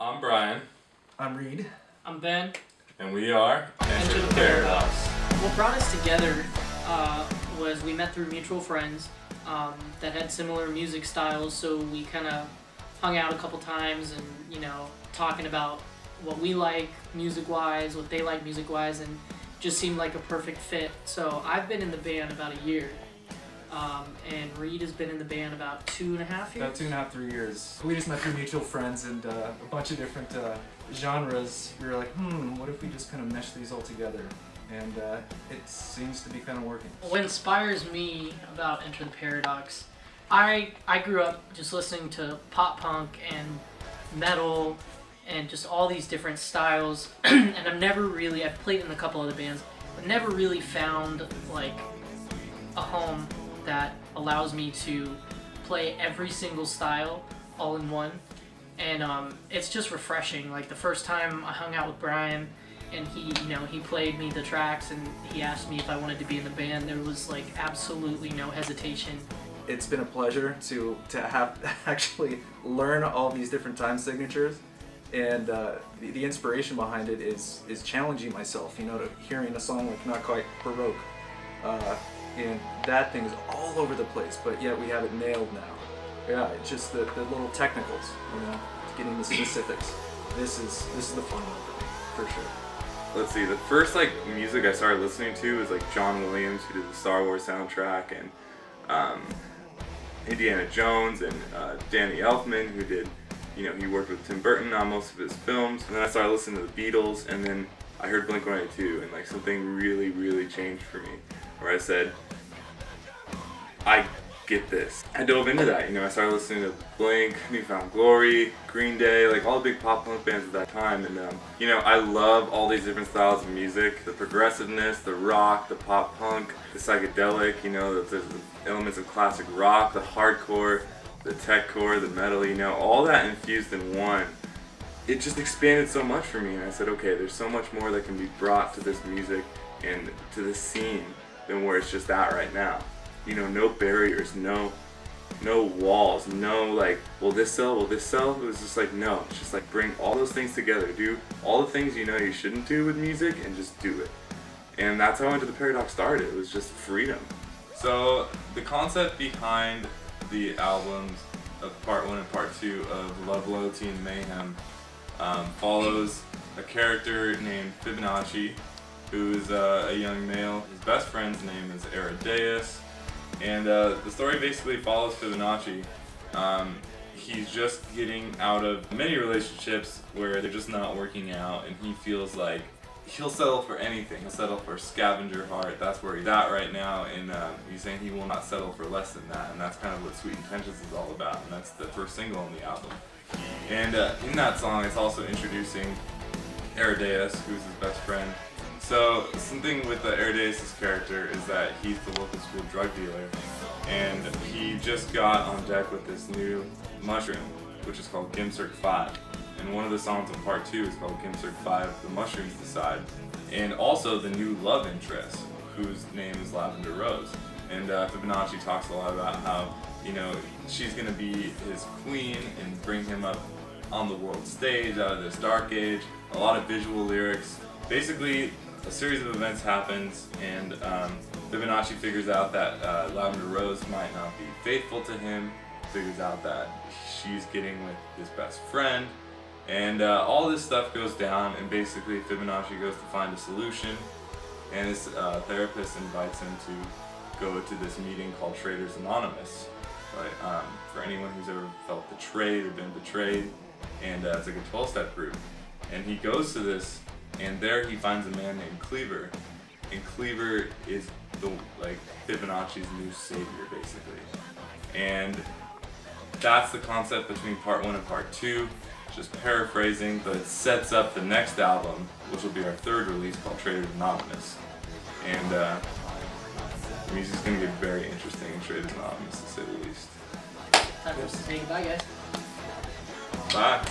I'm Brian. I'm Reed. I'm Ben. And we are Enter the Paradox. What brought us together was we met through mutual friends that had similar music styles, so we kind of hung out a couple times and, you know, talking about what we like music-wise, what they like music-wise, and just seemed like a perfect fit. So I've been in the band about a year. And Reed has been in the band about 2.5 years? About 2.5, 3 years. We just met through mutual friends and a bunch of different genres. We were like, what if we just kind of mesh these all together? And it seems to be kind of working. What inspires me about Enter the Paradox, I grew up just listening to pop punk and metal and just all these different styles, and I've played in a couple other bands, but never really found like a home that allows me to play every single style all in one. And it's just refreshing. Like the first time I hung out with Brian and he played me the tracks and he asked me if I wanted to be in the band, there was like absolutely no hesitation. It's been a pleasure to have actually learn all these different time signatures, and the inspiration behind it is challenging myself, to hearing a song like Not Quite Baroque. And that thing is all over the place, but yet we have it nailed now. Yeah, it's just the little technicals, getting the specifics. This is the fun one for me, for sure. Let's see, the first music I started listening to was John Williams, who did the Star Wars soundtrack, and Indiana Jones, and Danny Elfman, who did, he worked with Tim Burton on most of his films. And then I started listening to the Beatles, and then I heard Blink-182, and something really, really changed for me, where I said, I get this. I dove into that, I started listening to Blink, New Found Glory, Green Day, all the big pop punk bands at that time, and I love all these different styles of music, the progressiveness, the rock, the pop punk, the psychedelic, the elements of classic rock, the hardcore, the techcore, the metal, all that infused in one. It just expanded so much for me, and I said, okay, there's so much more that can be brought to this music and to this scene than where it's just at right now. No barriers, no walls, no will this sell, will this sell? It was just no, it's just bring all those things together, do all the things you shouldn't do with music and just do it. And that's how Enter the Paradox started. It was just freedom. So the concept behind the albums of Part 1 and Part 2 of Love, Loyalty, and Mayhem follows a character named Fibonacci, who is a young male. His best friend's name is Aridaeus, and the story basically follows Fibonacci. He's just getting out of many relationships where they're just not working out, and he feels like he'll settle for anything. He'll settle for scavenger heart. That's where he's at right now, and he's saying he will not settle for less than that, and that's kind of what Sweet Intentions is all about, and that's the first single on the album. And in that song, it's also introducing Aridaeus, who's his best friend. So something with Aridaeus' character is that he's the local school drug dealer, and he just got on deck with this new mushroom, which is called Gimcirc 5. And one of the songs on Part 2 is called Gimcirc 5, The Mushrooms Decide. And also the new love interest, whose name is Lavender Rose. And Fibonacci talks a lot about how, she's going to be his queen and bring him up on the world stage out of this dark age. A lot of visual lyrics. Basically, a series of events happens, and Fibonacci figures out that Lavender Rose might not be faithful to him, figures out that she's getting with his best friend, and all this stuff goes down, and basically Fibonacci goes to find a solution, and his therapist invites him to go to this meeting called Traitors Anonymous, for anyone who's ever felt betrayed or been betrayed, and it's like a 12-step group. And he goes to this, and there he finds a man named Cleaver, and Cleaver is Fibonacci's new savior, basically. And that's the concept between Part 1 and Part 2, just paraphrasing, but it sets up the next album, which will be our third release, called Traitors Anonymous. And the music's going to get very interesting in Traitors Anonymous, to say the least. Time for us to say goodbye, guys. Bye.